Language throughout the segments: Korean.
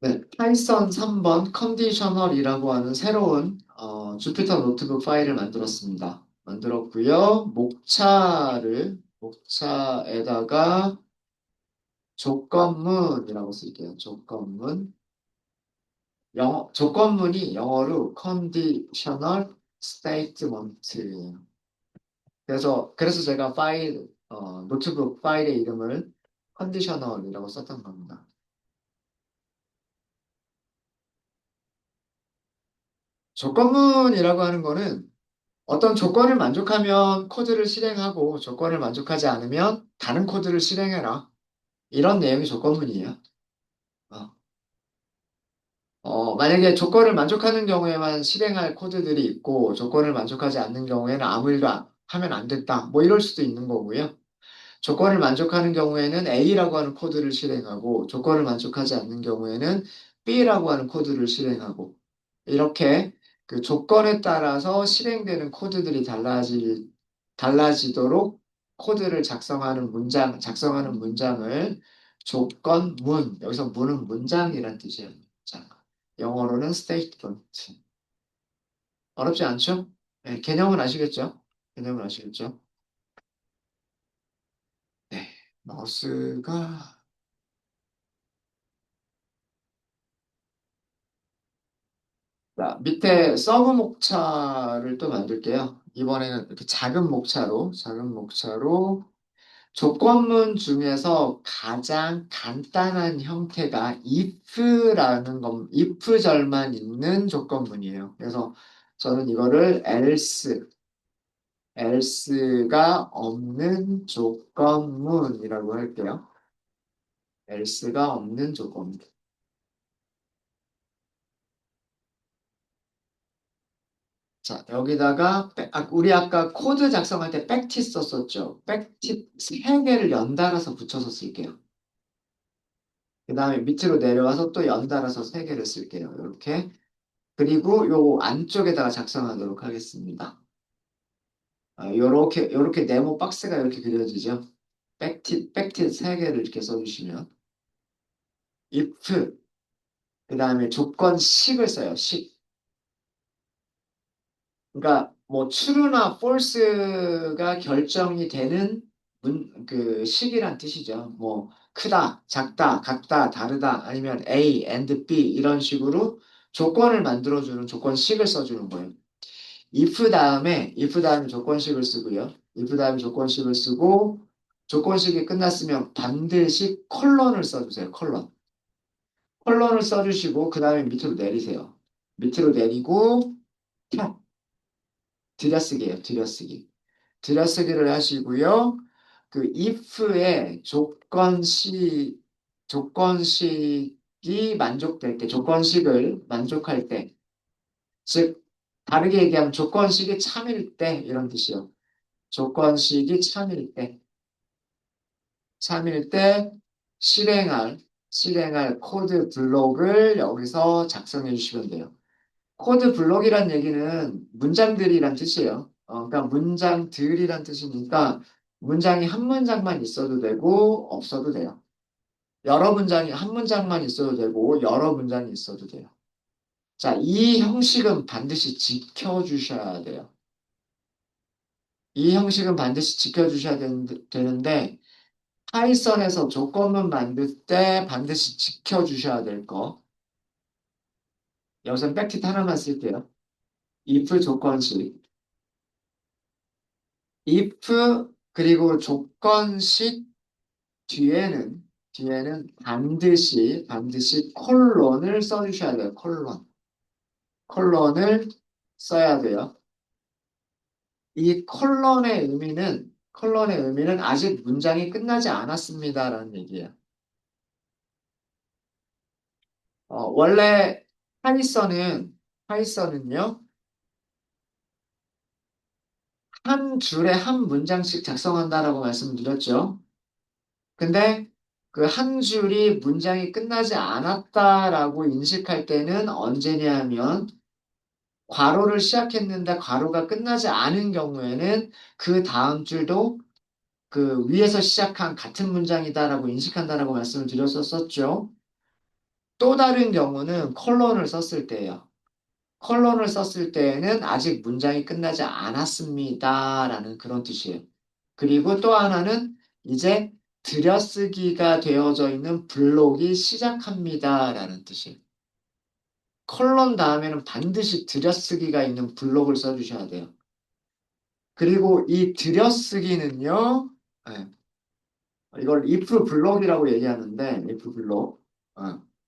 네, 파이썬 3번 컨디셔널이라고 하는 새로운 주피터 노트북 파일을 만들었습니다. 만들었고요. 목차에다가 조건문이라고 쓸게요. 조건문이 영어로 conditional statement예요. 그래서 제가 노트북 파일의 이름을 컨디셔널이라고 썼던 겁니다. 조건문이라고 하는 거는 어떤 조건을 만족하면 코드를 실행하고 조건을 만족하지 않으면 다른 코드를 실행해라. 이런 내용이 조건문이에요. 어, 만약에 조건을 만족하는 경우에만 실행할 코드들이 있고 조건을 만족하지 않는 경우에는 아무 일도 하면 안 됐다. 뭐 이럴 수도 있는 거고요. 조건을 만족하는 경우에는 A라고 하는 코드를 실행하고 조건을 만족하지 않는 경우에는 B라고 하는 코드를 실행하고 이렇게 그 조건에 따라서 실행되는 코드들이 달라지도록 코드를 작성하는 문장을 조건문, 여기서 문은 문장이란 뜻이에요. 문장. 영어로는 statement. 어렵지 않죠? 네, 개념은 아시겠죠? 개념은 아시겠죠? 네, 마우스가 자, 밑에 서브 목차를 또 만들게요. 이번에는 이렇게 작은 목차로 조건문 중에서 가장 간단한 형태가 if 절만 있는 조건문이에요. 그래서 저는 이거를 else가 없는 조건문이라고 할게요. else가 없는 조건문. 자, 여기다가 우리 아까 코드 작성할 때 백티 썼었죠. 백티 세개를 연달아서 붙여서 쓸게요. 그 다음에 밑으로 내려와서 또 연달아서 세개를 쓸게요. 이렇게. 그리고 요 안쪽에다가 작성하도록 하겠습니다. 요렇게 네모 박스가 이렇게 그려지죠. 백티 세개를 이렇게 써주시면 if 그 다음에 조건식을 써요. 식. 그러니까 뭐 true나 false가 결정이 되는 그 식이란 뜻이죠. 뭐 크다, 작다, 같다, 다르다 아니면 A and B 이런 식으로 조건을 만들어주는 조건식을 써주는 거예요. if 다음에 조건식을 쓰고요. if 다음에 조건식을 쓰고 조건식이 끝났으면 반드시 컬런을 써주세요. 컬런을 써주시고 그 다음에 밑으로 내리세요. 밑으로 내리고 들여쓰기예요. 들여쓰기를 하시고요. 그 if의 조건식이 만족될 때, 조건식을 만족할 때, 즉 다르게 얘기하면 조건식이 참일 때 이런 뜻이요. 조건식이 참일 때 실행할 코드 블록을 여기서 작성해 주시면 돼요. 코드 블록이란 얘기는 문장들이란 뜻이에요. 그러니까 문장들이란 뜻이니까 문장이 한 문장만 있어도 되고 없어도 돼요. 한 문장만 있어도 되고 여러 문장이 있어도 돼요. 자, 이 형식은 반드시 지켜주셔야 돼요. 이 형식은 반드시 지켜주셔야 되는데 파이썬에서 조건문 만들 때 반드시 지켜주셔야 될 거. 여기서 백tit 하나만 쓸게요. if 조건식. if 그리고 조건식 뒤에는 반드시 콜론을 써주셔야 돼요. 콜론을 써야 돼요. 이 콜론의 의미는 아직 문장이 끝나지 않았습니다라는 얘기예요. 원래 파이썬은요, 한 줄에 한 문장씩 작성한다라고 말씀드렸죠. 근데 그 한 줄이 문장이 끝나지 않았다라고 인식할 때는 언제냐면 괄호를 시작했는데 괄호가 끝나지 않은 경우에는 그 다음 줄도 그 위에서 시작한 같은 문장이다라고 인식한다라고 말씀을 드렸었죠. 또 다른 경우는 콜론을 썼을 때예요. 컬론을 썼을 때에는 아직 문장이 끝나지 않았습니다. 라는 그런 뜻이에요. 그리고 또 하나는 이제 들여쓰기가 되어져 있는 블록이 시작합니다. 라는 뜻이에요. 컬론 다음에는 반드시 들여쓰기가 있는 블록을 써주셔야 돼요. 그리고 이 들여쓰기는요, 네, 이걸 if 블록이라고 얘기하는데, if 블록.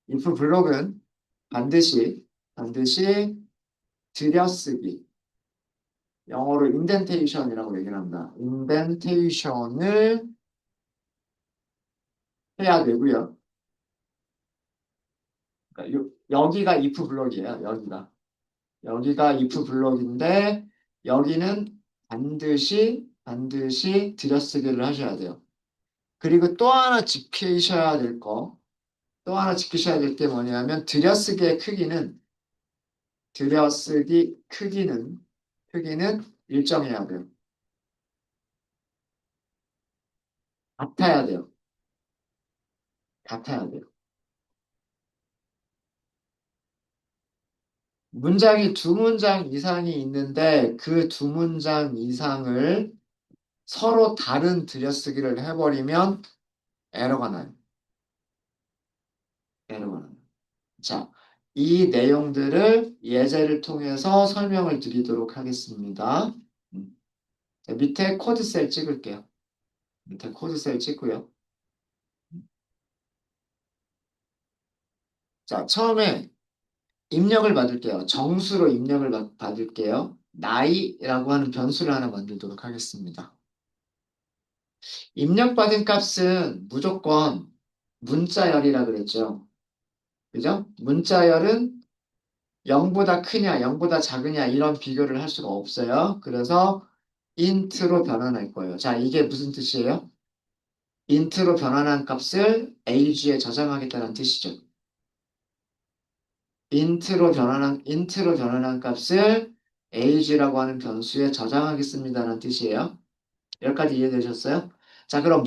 if 블록은 반드시 들여쓰기. 영어로 인덴테이션이라고 얘기를 합니다. 인덴테이션을 해야 되고요. 그러니까 여기가 if 블록이에요. 여기가 if 블록인데 여기는 반드시 들여쓰기를 하셔야 돼요. 그리고 또 하나 지키셔야 될 게 뭐냐면 들여쓰기 크기는 일정해야 돼요. 같아야 돼요. 같아야 돼요. 문장이 두 문장 이상이 있는데 그 두 문장 이상을 서로 다른 들여쓰기를 해버리면 에러가 나요. 에러가 나요. 자, 이 내용들을 예제를 통해서 설명을 드리도록 하겠습니다. 음. 자, 밑에 코드셀 찍을게요. 밑에 코드셀 찍고요. 자, 처음에 입력을 받을게요. 정수로 입력을 받을게요. 나이라고 하는 변수를 하나 만들도록 하겠습니다. 입력받은 값은 무조건 문자열이라 그랬죠. 그죠? 문자열은 0보다 크냐, 0보다 작으냐 이런 비교를 할 수가 없어요. 그래서 int로 변환할 거예요. 자, 이게 무슨 뜻이에요? int로 변환한 값을 age에 저장하겠다는 뜻이죠. int로 변환한 값을 age라고 하는 변수에 저장하겠습니다라는 뜻이에요. 여기까지 이해되셨어요? 자, 그럼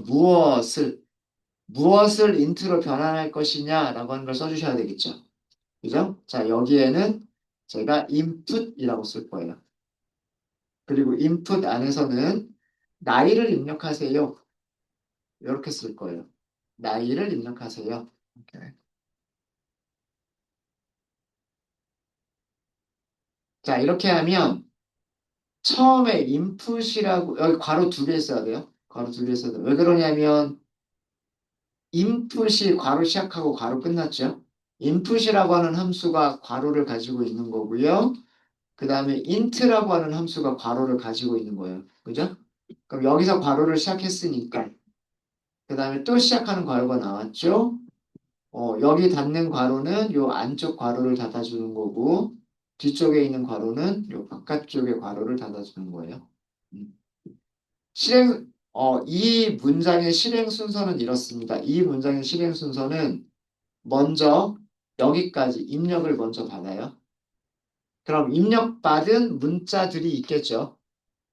무엇을 int로 변환할 것이냐라고 하는 걸 써주셔야 되겠죠. 그죠? 자, 여기에는 제가 input이라고 쓸 거예요. 그리고 input 안에서는 나이를 입력하세요. 이렇게 쓸 거예요. 나이를 입력하세요. 오케이. 자, 이렇게 하면 처음에 input이라고 여기 괄호 두 개 써야 돼요. 괄호 두 개 써야 돼요. 왜 그러냐면 input이 괄호 시작하고 괄호 끝났죠. input이라고 하는 함수가 괄호를 가지고 있는 거고요. 그 다음에 int라고 하는 함수가 괄호를 가지고 있는 거예요. 그죠? 그럼 여기서 괄호를 시작했으니까 그 다음에 또 시작하는 괄호가 나왔죠. 여기 닫는 괄호는 요 안쪽 괄호를 닫아주는 거고 뒤쪽에 있는 괄호는 요 바깥쪽의 괄호를 닫아주는 거예요. 음. 이 문장의 실행 순서는 이렇습니다. 이 문장의 실행 순서는 먼저 여기까지 입력을 먼저 받아요. 그럼 입력받은 문자들이 있겠죠.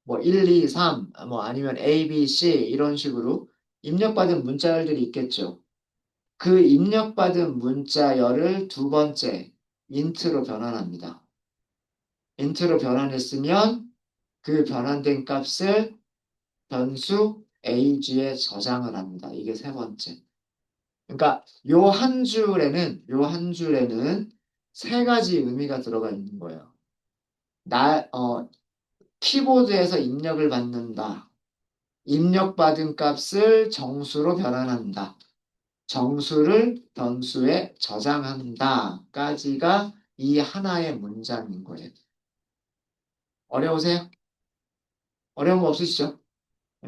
뭐 1, 2, 3, 뭐 아니면 A, B, C 이런 식으로 입력받은 문자열들이 있겠죠. 그 입력받은 문자열을 두 번째 int로 변환합니다. int로 변환했으면 그 변환된 값을 변수 age에 저장을 합니다. 이게 세 번째. 그러니까 요 한 줄에는 세 가지 의미가 들어가 있는 거예요. 나, 키보드에서 입력을 받는다. 입력받은 값을 정수로 변환한다. 정수를 변수에 저장한다까지가 이 하나의 문장인 거예요. 어려우세요? 어려운 거 없으시죠?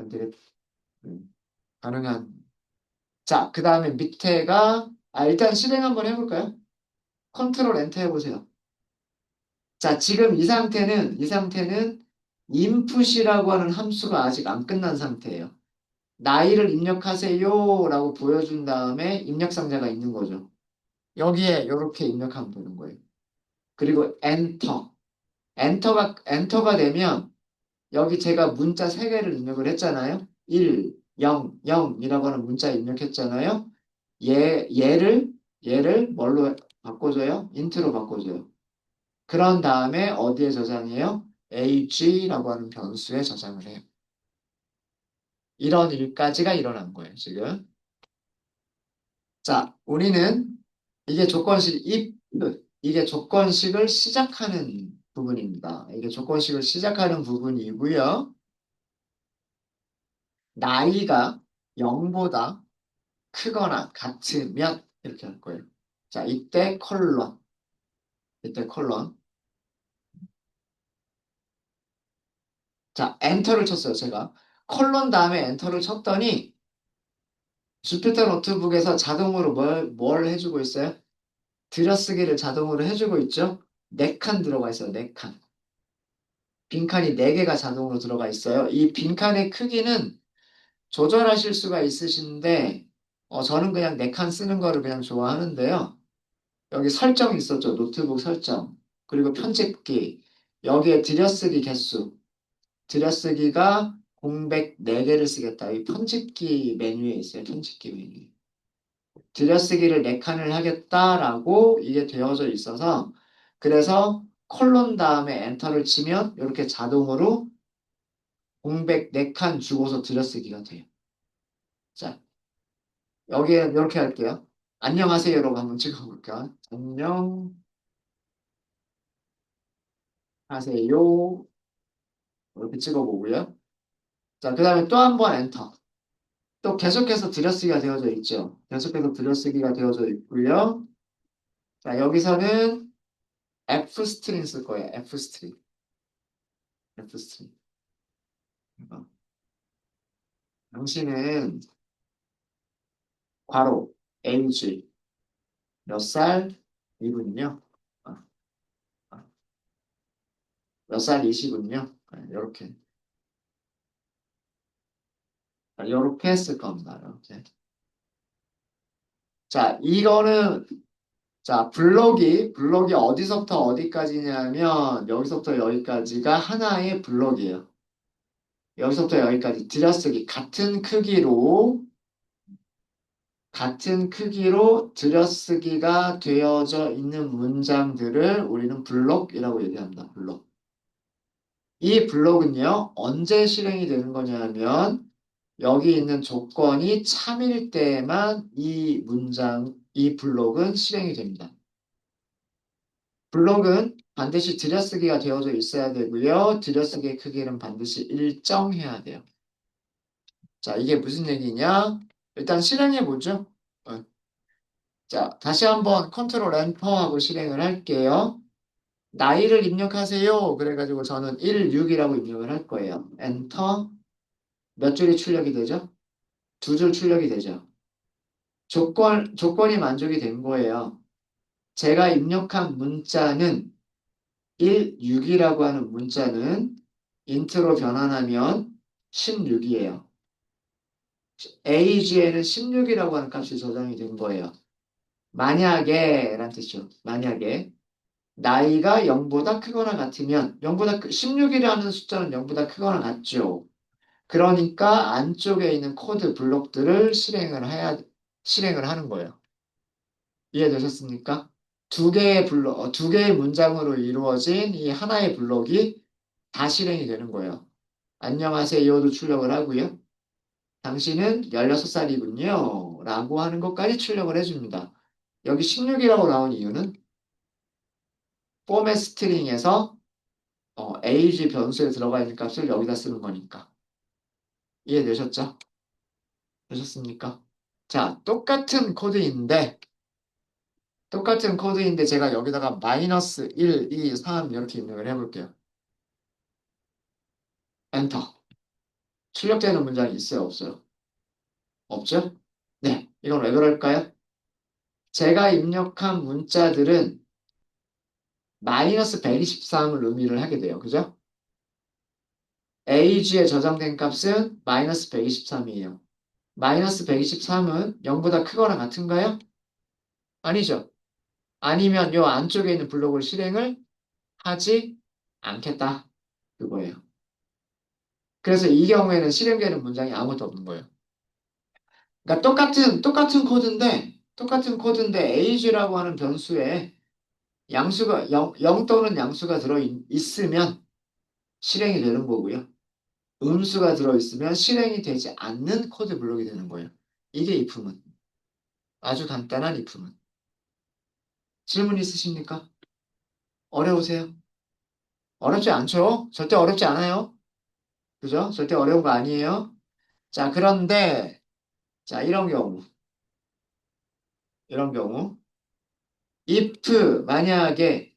되게 가능한. 자, 그 다음에 밑에가 일단 실행 한번 해볼까요? 컨트롤 엔터 해보세요. 자, 지금 이 상태는 input이라고 하는 함수가 아직 안 끝난 상태예요. 나이를 입력하세요 라고 보여준 다음에 입력 상자가 있는 거죠. 여기에 이렇게 입력하면 되는 거예요. 그리고 엔터가 되면 여기 제가 문자 3개를 입력을 했잖아요. 1, 0, 0이라고 하는 문자 입력했잖아요. 얘를 얘를 뭘로 바꿔줘요? 인트로 바꿔줘요. 그런 다음에 어디에 저장해요? ag라고 하는 변수에 저장을 해요. 이런 일까지가 일어난 거예요, 지금. 자, 우리는 이게 조건식 if, 이게 조건식을 시작하는 부분입니다. 이게 조건식을 시작하는 부분이고요. 나이가 0보다 크거나 같으면 이렇게 할 거예요. 자, 이때 콜론. 자, 엔터를 쳤어요, 제가. 콜론 다음에 엔터를 쳤더니 주피터 노트북에서 자동으로 뭘 해주고 있어요? 들여쓰기를 자동으로 해주고 있죠? 4칸 들어가 있어요, 4칸. 빈칸이 4개가 자동으로 들어가 있어요. 이 빈칸의 크기는 조절하실 수가 있으신데, 저는 그냥 4칸 쓰는 거를 그냥 좋아하는데요. 여기 설정이 있었죠. 노트북 설정. 그리고 편집기. 여기에 들여쓰기 개수. 들여쓰기가 공백 4개를 쓰겠다. 이 편집기 메뉴에 있어요. 편집기 메뉴. 들여쓰기를 4칸을 하겠다라고 이게 되어져 있어서 그래서 콜론 다음에 엔터를 치면 이렇게 자동으로 공백 4칸 주고서 들여쓰기가 돼요. 자, 여기에 이렇게 할게요. 안녕하세요라고 한번 찍어볼게요. 안녕하세요. 이렇게 찍어보고요. 자, 그 다음에 또 한 번 엔터. 또 계속해서 들여쓰기가 되어져 있죠. 계속해서 들여쓰기가 되어져 있고요. 자, 여기서는 F 스트링 쓸 거예요. F 스트링. F 스트링. 어, 당신은 괄호 age 몇 살이군요. 어, 어, 몇 살이시군요. 이렇게 이렇게 했을 겁니다. 이렇게. 자, 이거는 자, 블록이 어디서부터 어디까지냐면 여기서부터 여기까지가 하나의 블록이에요. 여기서부터 여기까지 들여쓰기 같은 크기로 들여쓰기가 되어져 있는 문장들을 우리는 블록이라고 얘기합니다. 블록. 이 블록은요, 언제 실행이 되는 거냐면 여기 있는 조건이 참일 때에만 이 블록은 실행이 됩니다. 블록은 반드시 들여쓰기가 되어져 있어야 되고요. 들여쓰기의 크기는 반드시 일정해야 돼요. 자, 이게 무슨 얘기냐? 일단 실행해 보죠. 어, 자, 다시 한번 컨트롤 엔터하고 실행을 할게요. 나이를 입력하세요. 그래가지고 저는 16이라고 입력을 할 거예요. 엔터. 몇 줄이 출력이 되죠? 2줄 출력이 되죠. 조건이 만족이 된 거예요. 제가 입력한 문자는 16이라고 하는 문자는 인트로 변환하면 16이에요. AG에는 16이라고 하는 값이 저장이 된 거예요. 만약에 라는 뜻이죠. 만약에 나이가 0보다 크거나 같으면 16이라는 숫자는 0보다 크거나 같죠. 그러니까 안쪽에 있는 코드 블록들을 실행을 하는 거예요. 이해되셨습니까? 두 개의 문장으로 이루어진 이 하나의 블록이 다 실행이 되는 거예요. 안녕하세요도 출력을 하고요. 당신은 16살이군요. 라고 하는 것까지 출력을 해줍니다. 여기 16이라고 나온 이유는 포맷 스트링에서 age 변수에 들어가 있는 값을 여기다 쓰는 거니까. 이해되셨죠? 되셨습니까? 자, 똑같은 코드인데 제가 여기다가 마이너스 1, 2, 3 이렇게 입력을 해볼게요. 엔터. 출력되는 문장이 있어요, 없어요? 없죠? 네, 이건 왜 그럴까요? 제가 입력한 문자들은 마이너스 123을 의미를 하게 돼요. 그죠? age에 저장된 값은 마이너스 123이에요. 마이너스 123은 0보다 크거나 같은가요? 아니죠. 아니면 요 안쪽에 있는 블록을 실행을 하지 않겠다. 그거예요. 그래서 이 경우에는 실행되는 문장이 아무것도 없는 거예요. 그러니까 똑같은 코드인데 똑같은 코드인데 age라고 하는 변수에 양수가 0 또는 양수가 들어있으면 실행이 되는 거고요. 음수가 들어있으면 실행이 되지 않는 코드 블록이 되는 거예요. 이게 if문. 아주 간단한 if문. 질문 있으십니까? 어려우세요? 어렵지 않죠? 절대 어렵지 않아요. 그죠? 절대 어려운 거 아니에요. 자, 그런데, 자, 이런 경우, if 만약에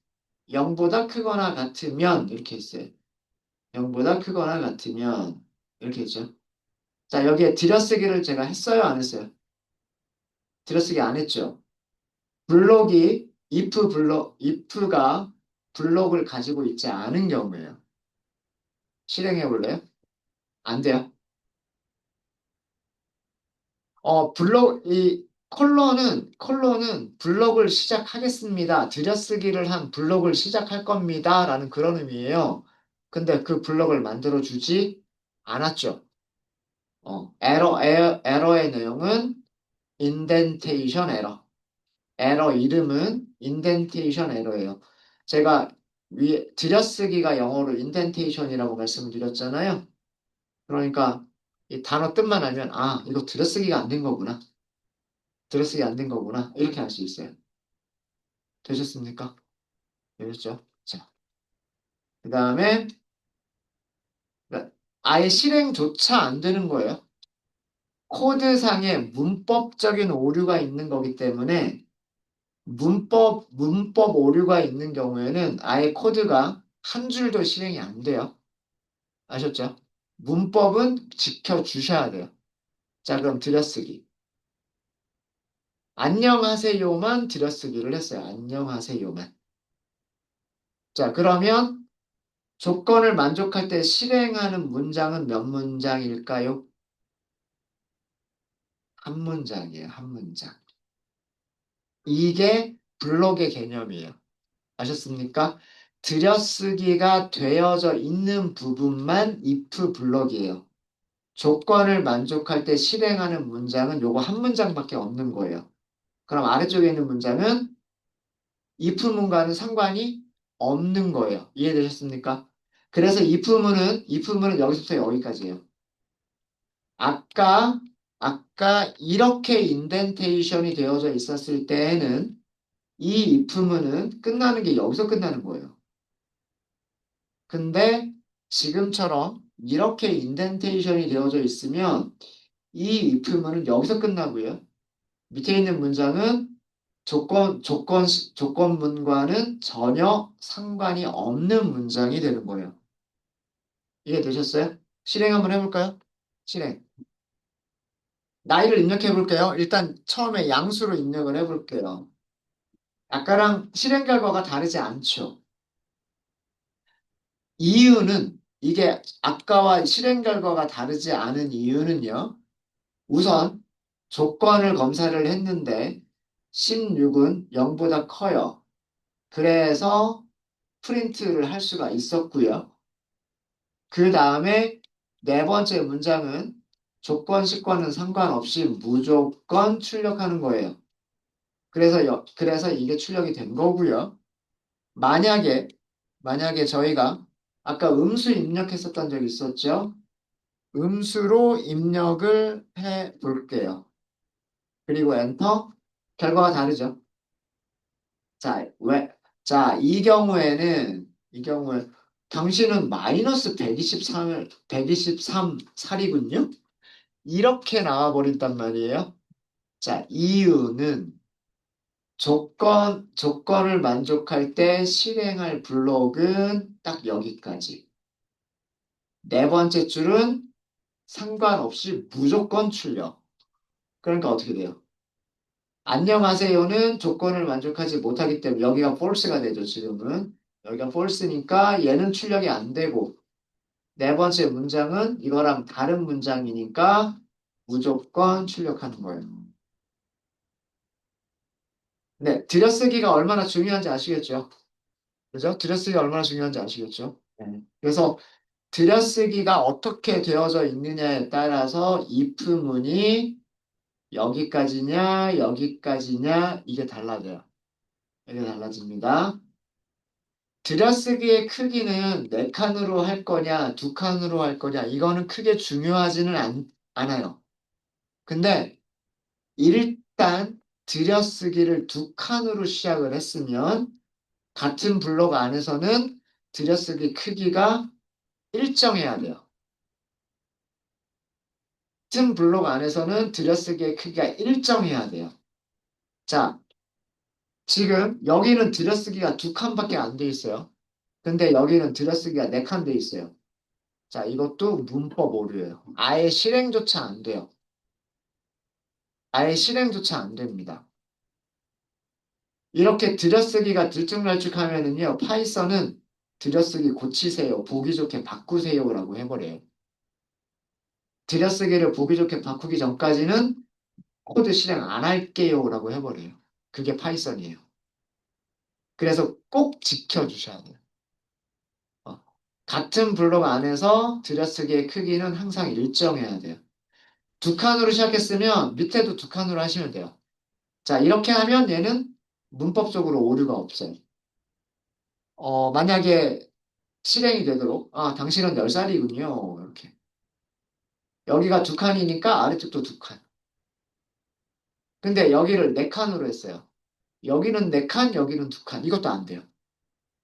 0보다 크거나 같으면, 이렇게 했어요. 0보다 크거나 같으면, 이렇게 했죠. 자, 여기에 들여쓰기를 제가 했어요, 안 했어요? 들여쓰기 안 했죠. if가 블록을 가지고 있지 않은 경우에요. 실행해 볼래요? 안 돼요. 컬러는 블록을 시작하겠습니다. 들여쓰기를 한 블록을 시작할 겁니다. 라는 그런 의미예요. 근데 그 블록을 만들어주지 않았죠. 에러의 내용은 인덴테이션 에러. 에러 이름은 인덴테이션 에러예요. 제가 들여쓰기가 영어로 인덴테이션이라고 말씀을 드렸잖아요. 그러니까 이 단어 뜻만 알면, 아, 이거 들여쓰기가 안 된 거구나. 들여쓰기 안 된 거구나. 이렇게 할 수 있어요. 되셨습니까? 되셨죠? 자, 그 다음에 아예 실행조차 안 되는 거예요. 코드상에 문법적인 오류가 있는 거기 때문에 문법 오류가 있는 경우에는 아예 코드가 한 줄도 실행이 안 돼요. 아셨죠? 문법은 지켜주셔야 돼요. 자, 그럼 들여쓰기. 안녕하세요만 들여쓰기를 했어요. 안녕하세요만. 자, 그러면 조건을 만족할 때 실행하는 문장은 몇 문장일까요? 한 문장이에요. 한 문장. 이게 블록의 개념이에요. 아셨습니까? 들여쓰기가 되어져 있는 부분만 if 블록이에요. 조건을 만족할 때 실행하는 문장은 요거 한 문장밖에 없는 거예요. 그럼 아래쪽에 있는 문장은 if문과는 상관이 없는 거예요. 이해되셨습니까? 그래서 if문은 여기서부터 여기까지예요. 아까, 아까 이렇게 인덴테이션이 되어져 있었을 때에는 이 if문은 끝나는 게 여기서 끝나는 거예요. 근데 지금처럼 이렇게 인덴테이션이 되어져 있으면 이 if문은 여기서 끝나고요. 밑에 있는 문장은 조건문과는 전혀 상관이 없는 문장이 되는 거예요. 이해되셨어요? 실행 한번 해볼까요? 실행. 나이를 입력해 볼게요. 일단 처음에 양수로 입력을 해볼게요. 아까랑 실행 결과가 다르지 않죠. 이유는 이게 아까와 실행 결과가 다르지 않은 이유는요. 우선 조건을 검사를 했는데 16은 0보다 커요. 그래서 프린트를 할 수가 있었고요. 그 다음에 네 번째 문장은 조건식과는 상관없이 무조건 출력하는 거예요. 그래서 이게 출력이 된 거고요. 만약에, 만약에 저희가 아까 음수 입력했었던 적 있었죠? 음수로 입력을 해 볼게요. 그리고 엔터. 결과가 다르죠? 자, 왜? 자, 이 경우에 당신은 마이너스 123 살이군요? 이렇게 나와버린단 말이에요. 자, 이유는 조건을 만족할 때 실행할 블록은 딱 여기까지. 네 번째 줄은 상관없이 무조건 출력. 그러니까 어떻게 돼요? 안녕하세요는 조건을 만족하지 못하기 때문에 여기가 false가 되죠, 지금은. 여기가 false니까 얘는 출력이 안 되고 네 번째 문장은 이거랑 다른 문장이니까 무조건 출력하는 거예요. 네, 들여쓰기가 얼마나 중요한지 아시겠죠? 그죠? 들여쓰기가 얼마나 중요한지 아시겠죠? 네. 그래서 들여쓰기가 어떻게 되어져 있느냐에 따라서 if문이 여기까지냐, 여기까지냐, 이게 달라져요. 이게 달라집니다. 들여쓰기의 크기는 네 칸으로 할 거냐, 두 칸으로 할 거냐, 이거는 크게 중요하지는 않아요. 근데 일단 들여쓰기를 두 칸으로 시작을 했으면 같은 블록 안에서는 들여쓰기 크기가 일정해야 돼요. 같은 블록 안에서는 들여쓰기의 크기가 일정해야 돼요. 자, 지금 여기는 들여쓰기가 두 칸밖에 안 돼 있어요. 근데 여기는 들여쓰기가 네 칸 돼 있어요. 자, 이것도 문법 오류예요. 아예 실행조차 안 돼요. 아예 실행조차 안 됩니다. 이렇게 들여쓰기가 들쭉날쭉하면은요, 파이썬은 들여쓰기 고치세요, 보기 좋게 바꾸세요라고 해버려요. 들여쓰기를 보기 좋게 바꾸기 전까지는 코드 실행 안 할게요라고 해버려요. 그게 파이썬이에요. 그래서 꼭 지켜주셔야 돼요. 어. 같은 블록 안에서 들여쓰기의 크기는 항상 일정해야 돼요. 두 칸으로 시작했으면 밑에도 두 칸으로 하시면 돼요. 자, 이렇게 하면 얘는 문법적으로 오류가 없어요. 만약에 실행이 되도록, 아, 당신은 10살이군요. 이렇게. 여기가 두 칸이니까 아래쪽도 두 칸. 근데 여기를 네 칸으로 했어요. 여기는 네 칸, 여기는 두 칸. 이것도 안 돼요.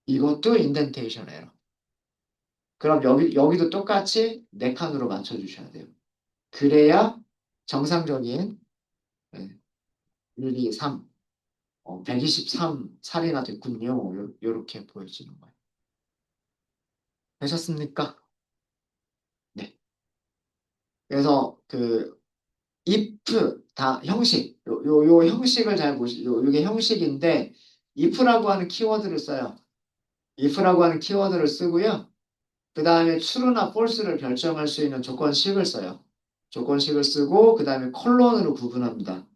이것도 인덴테이션 에러. 그럼 여기도 똑같이 네 칸으로 맞춰주셔야 돼요. 그래야 정상적인 1, 2, 3, 123살이나 됐군요. 요렇게 보여지는 거예요. 되셨습니까? 네. 그래서 그 if 다 형식 요 형식을 잘 보시죠. 이게 형식인데 if라고 하는 키워드를 써요. if라고 하는 키워드를 쓰고요. 그 다음에 true나 false를 결정할 수 있는 조건식을 써요. 조건식을 쓰고 그 다음에 콜론으로 구분합니다.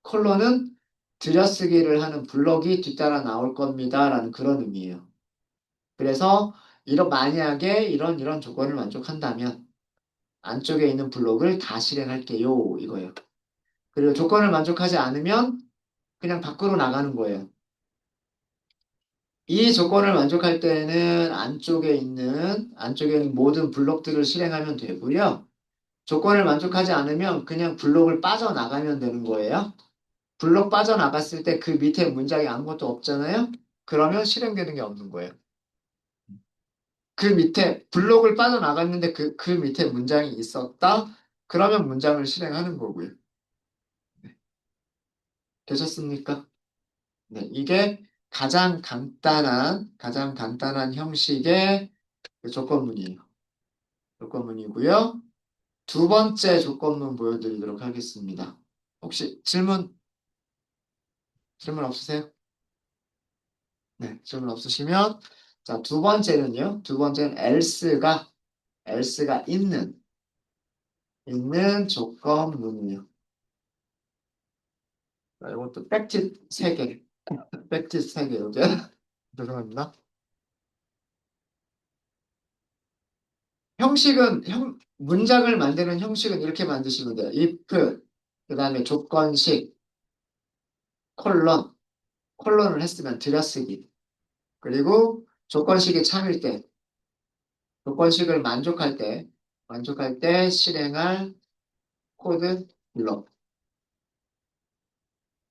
콜론은 들여쓰기를 하는 블럭이 뒤따라 나올 겁니다. 라는 그런 의미예요. 그래서 만약에 이런 조건을 만족한다면 안쪽에 있는 블록을 다 실행할게요. 이거예요. 그리고 조건을 만족하지 않으면 그냥 밖으로 나가는 거예요. 이 조건을 만족할 때는 안쪽에 있는 모든 블록들을 실행하면 되고요. 조건을 만족하지 않으면 그냥 블록을 빠져나가면 되는 거예요. 블록 빠져나갔을 때 그 밑에 문장이 아무것도 없잖아요. 그러면 실행되는 게 없는 거예요. 그 밑에 블록을 빠져나갔는데 그 밑에 문장이 있었다. 그러면 문장을 실행하는 거고요. 네. 되셨습니까? 네, 이게 가장 간단한 형식의 그 조건문이에요. 조건문이고요. 두 번째 조건문 보여드리도록 하겠습니다. 혹시 질문 없으세요? 네, 질문 없으시면, 자, 두 번째는 else가 있는 조건문이에요. 자, 이것도 팩트 3개, 팩트 3개, 여기. 죄송합니다. 문장을 만드는 형식은 이렇게 만드시면 돼요. if, 그 다음에 조건식, 콜론, 콜론을 했으면 들여쓰기. 그리고 조건식이 참일 때, 조건식을 만족할 때 실행할 코드 블록.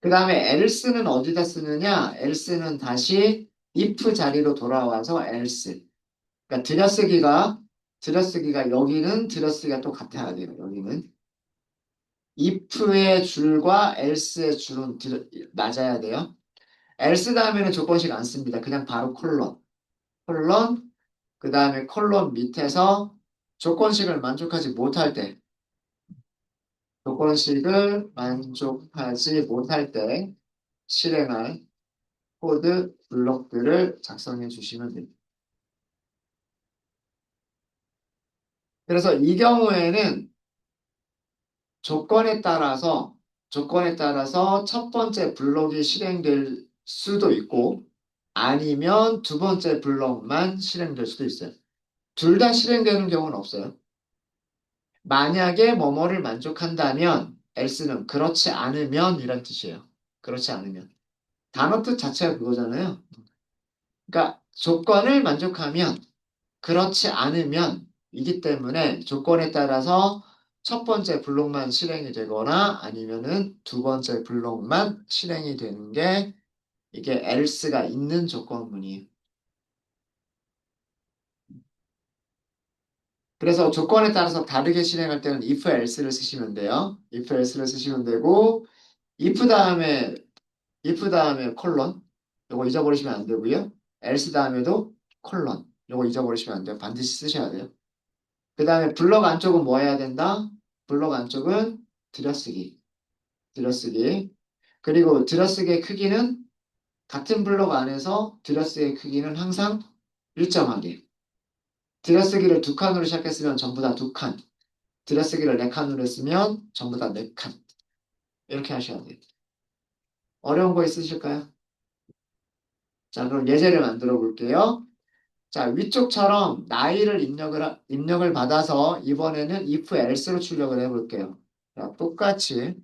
그 다음에 else는 어디다 쓰느냐? else는 다시 if 자리로 돌아와서 else. 그러니까 들여쓰기가 여기는 들여쓰기가 또 같아야 돼요. 여기는. if의 줄과 else의 줄은 맞아야 돼요. else 다음에는 조건식 안 씁니다. 그냥 바로 콜론, 그 다음에 콜론 밑에서 조건식을 만족하지 못할 때, 조건식을 만족하지 못할 때 실행할 코드 블록들을 작성해 주시면 됩니다. 그래서 이 경우에는 조건에 따라서 첫 번째 블록이 실행될 수도 있고 아니면 두 번째 블록만 실행될 수도 있어요. 둘 다 실행되는 경우는 없어요. 만약에 뭐뭐를 만족한다면 else는 그렇지 않으면 이란 뜻이에요. 그렇지 않으면. 단어 뜻 자체가 그거잖아요. 그러니까 조건을 만족하면 그렇지 않으면 이기 때문에 조건에 따라서 첫 번째 블록만 실행이 되거나 아니면은 두 번째 블록만 실행이 되는 게 이게 else가 있는 조건문이에요. 그래서 조건에 따라서 다르게 실행할 때는 if else를 쓰시면 돼요. if else를 쓰시면 되고 if 다음에 콜론 요거 잊어버리시면 안 되고요. else 다음에도 콜론 요거 잊어버리시면 안 돼요. 반드시 쓰셔야 돼요. 그 다음에 블럭 안쪽은 뭐 해야 된다? 블럭 안쪽은 들여쓰기. 들여쓰기. 그리고 들여쓰기의 크기는 같은 블럭 안에서 들여쓰기의 크기는 항상 일정하게. 들여쓰기를 두 칸으로 시작했으면 전부 다 두 칸. 들여쓰기를 네 칸으로 했으면 전부 다 네 칸. 이렇게 하셔야 돼요. 어려운 거 있으실까요? 자, 그럼 예제를 만들어 볼게요. 자, 위쪽처럼 나이를 입력을 받아서 이번에는 if else로 출력을 해볼게요. 자, 똑같이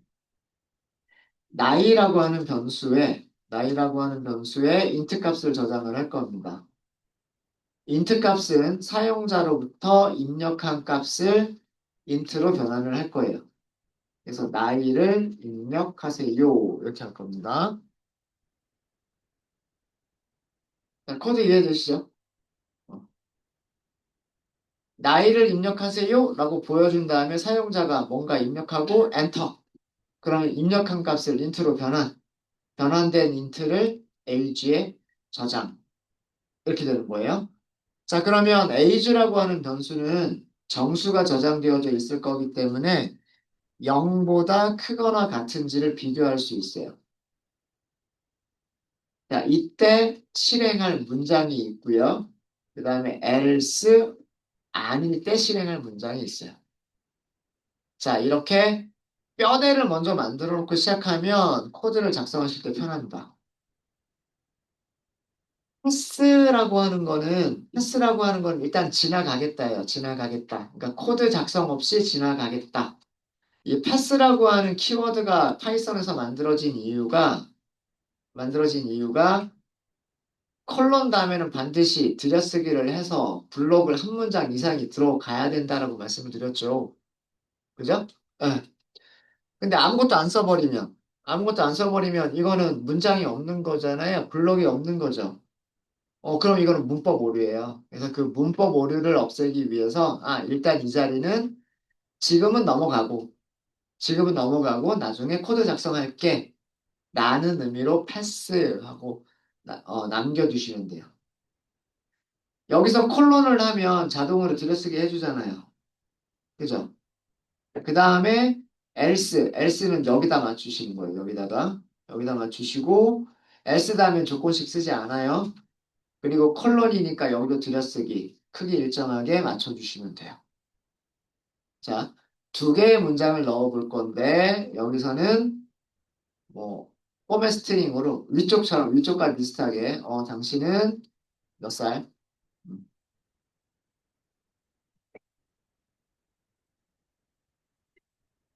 나이라고 하는 변수에 int 값을 저장을 할 겁니다. int 값은 사용자로부터 입력한 값을 int로 변환을 할 거예요. 그래서 나이를 입력하세요. 이렇게 할 겁니다. 자, 코드 이해되시죠? 어. 나이를 입력하세요 라고 보여준 다음에 사용자가 뭔가 입력하고 엔터. 그러면 입력한 값을 int로 변환된 int를 age에 저장. 이렇게 되는 거예요. 자, 그러면 age라고 하는 변수는 정수가 저장되어져 있을 거기 때문에 0보다 크거나 같은지를 비교할 수 있어요. 자, 이때 실행할 문장이 있고요. 그 다음에 else 아닐 때 실행할 문장이 있어요. 자, 이렇게 뼈대를 먼저 만들어 놓고 시작하면 코드를 작성하실 때 편합니다. 패스라고 하는 건 일단 지나가겠다예요. 지나가겠다. 그러니까 코드 작성 없이 지나가겠다. 이 패스라고 하는 키워드가 파이썬에서 만들어진 이유가 컬런 다음에는 반드시 들여쓰기를 해서 블록을 한 문장 이상이 들어가야 된다라고 말씀을 드렸죠. 그죠? 예. 근데 아무것도 안 써버리면 이거는 문장이 없는 거잖아요. 블록이 없는 거죠. 그럼 이거는 문법 오류예요. 그래서 그 문법 오류를 없애기 위해서, 일단 이 자리는 지금은 넘어가고, 나중에 코드 작성할게. 라는 의미로 패스하고, 남겨두시면 돼요. 여기서 콜론을 하면 자동으로 들여쓰기 해주잖아요. 그죠? 그 다음에 else는 여기다 맞추시는 거예요. 여기다 맞추시고, else 다음엔 조건식 쓰지 않아요. 그리고 컬러이니까 여기도 들여쓰기 크기 일정하게 맞춰주시면 돼요. 자, 두 개의 문장을 넣어 볼 건데 여기서는 뭐 포맷 스트링으로 위쪽과 비슷하게 당신은 몇 살? 음,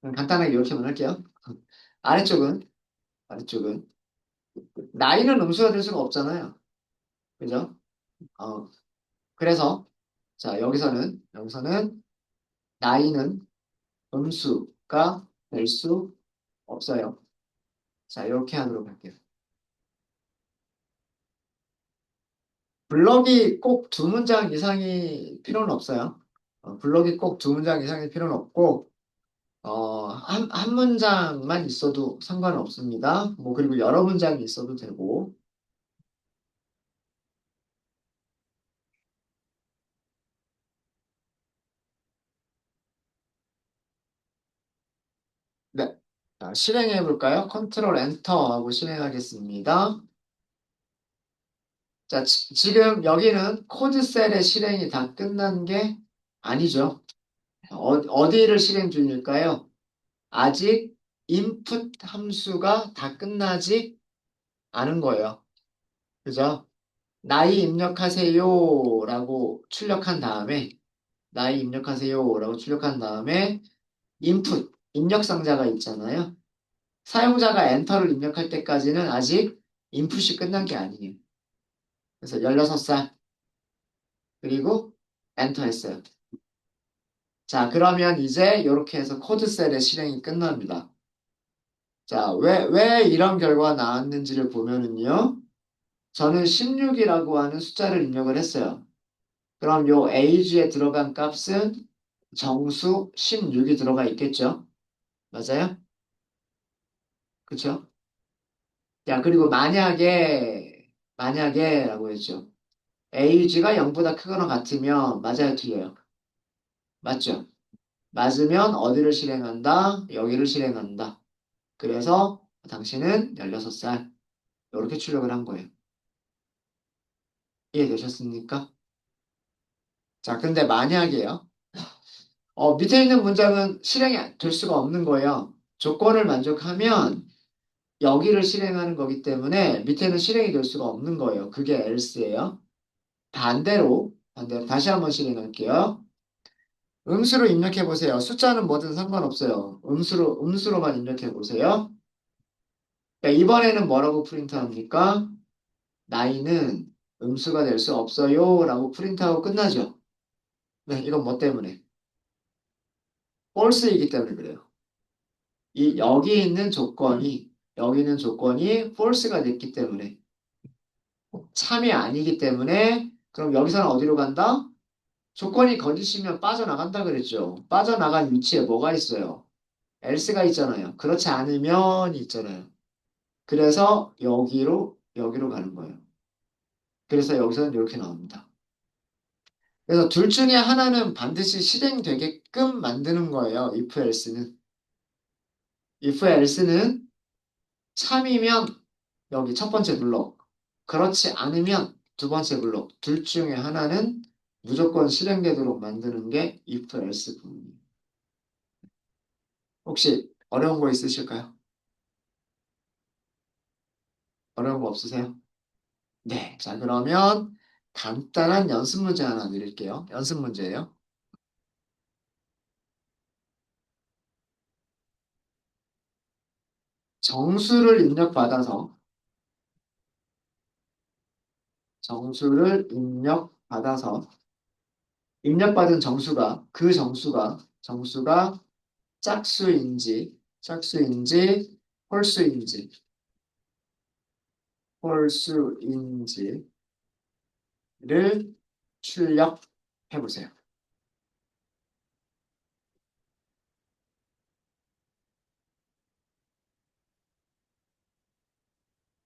그럼 간단하게 이렇게만 할게요. 아래쪽은 아래쪽은 나이는 음수가 될 수가 없잖아요. 그죠? 어, 그래서 자 여기서는 나이는 음수가 될 수 없어요. 자, 이렇게 하도록 할게요. 블럭이 꼭 두 문장 이상이 필요는 없어요. 블럭이 꼭 두 문장 이상이 필요는 없고, 한 문장만 있어도 상관은 없습니다. 뭐, 그리고 여러 문장이 있어도 되고, 네. 자, 실행해 볼까요? 컨트롤 엔터 하고 실행하겠습니다. 자, 지금 여기는 코드 셀의 실행이 다 끝난 게 아니죠. 어디를 실행 중일까요? 아직 input 함수가 다 끝나지 않은 거예요. 그죠? 나이 입력하세요라고 출력한 다음에 나이 입력하세요라고 출력한 다음에 input 입력 상자가 있잖아요. 사용자가 엔터를 입력할 때까지는 아직 인풋이 끝난 게 아니에요. 그래서 16살 그리고 엔터 했어요. 자, 그러면 이제 이렇게 해서 코드셀의 실행이 끝납니다. 자, 왜 이런 결과가 나왔는지를 보면은요. 저는 16이라고 하는 숫자를 입력을 했어요. 그럼 요 age에 들어간 값은 정수 16이 들어가 있겠죠? 맞아요? 그쵸? 야, 그리고 만약에 라고 했죠. age가 0보다 크거나 같으면 맞아요, 틀려요? 맞죠? 맞으면 어디를 실행한다? 여기를 실행한다. 그래서 당신은 16살. 이렇게 출력을 한 거예요. 이해되셨습니까? 자, 근데 만약에요. 밑에 있는 문장은 실행이 될 수가 없는 거예요. 조건을 만족하면 여기를 실행하는 거기 때문에 밑에는 실행이 될 수가 없는 거예요. 그게 else예요. 반대로 다시 한번 실행할게요. 음수로 입력해 보세요. 숫자는 뭐든 상관없어요. 음수로만 입력해 보세요. 이번에는 뭐라고 프린트합니까? 나이는 음수가 될 수 없어요. 라고 프린트하고 끝나죠. 네, 이건 뭐 때문에? false이기 때문에 그래요. 여기 있는 조건이 false가 됐기 때문에 참이 아니기 때문에 그럼 여기서는 어디로 간다? 조건이 거짓이면 빠져나간다 그랬죠. 빠져나간 위치에 뭐가 있어요? else가 있잖아요. 그렇지 않으면 있잖아요. 그래서 여기로 가는 거예요. 그래서 여기서는 이렇게 나옵니다. 그래서 둘 중에 하나는 반드시 실행되게끔 만드는 거예요. if else는. if else는 참이면 여기 첫 번째 블록. 그렇지 않으면 두 번째 블록. 둘 중에 하나는 무조건 실행되도록 만드는 게 if else 부분이에요. 혹시 어려운 거 있으실까요? 어려운 거 없으세요? 네. 자, 그러면 간단한 연습 문제 하나 드릴게요. 연습 문제예요. 정수를 입력받아서 정수를 입력받아서 입력받은 정수가 짝수인지 홀수인지를 출력해 보세요.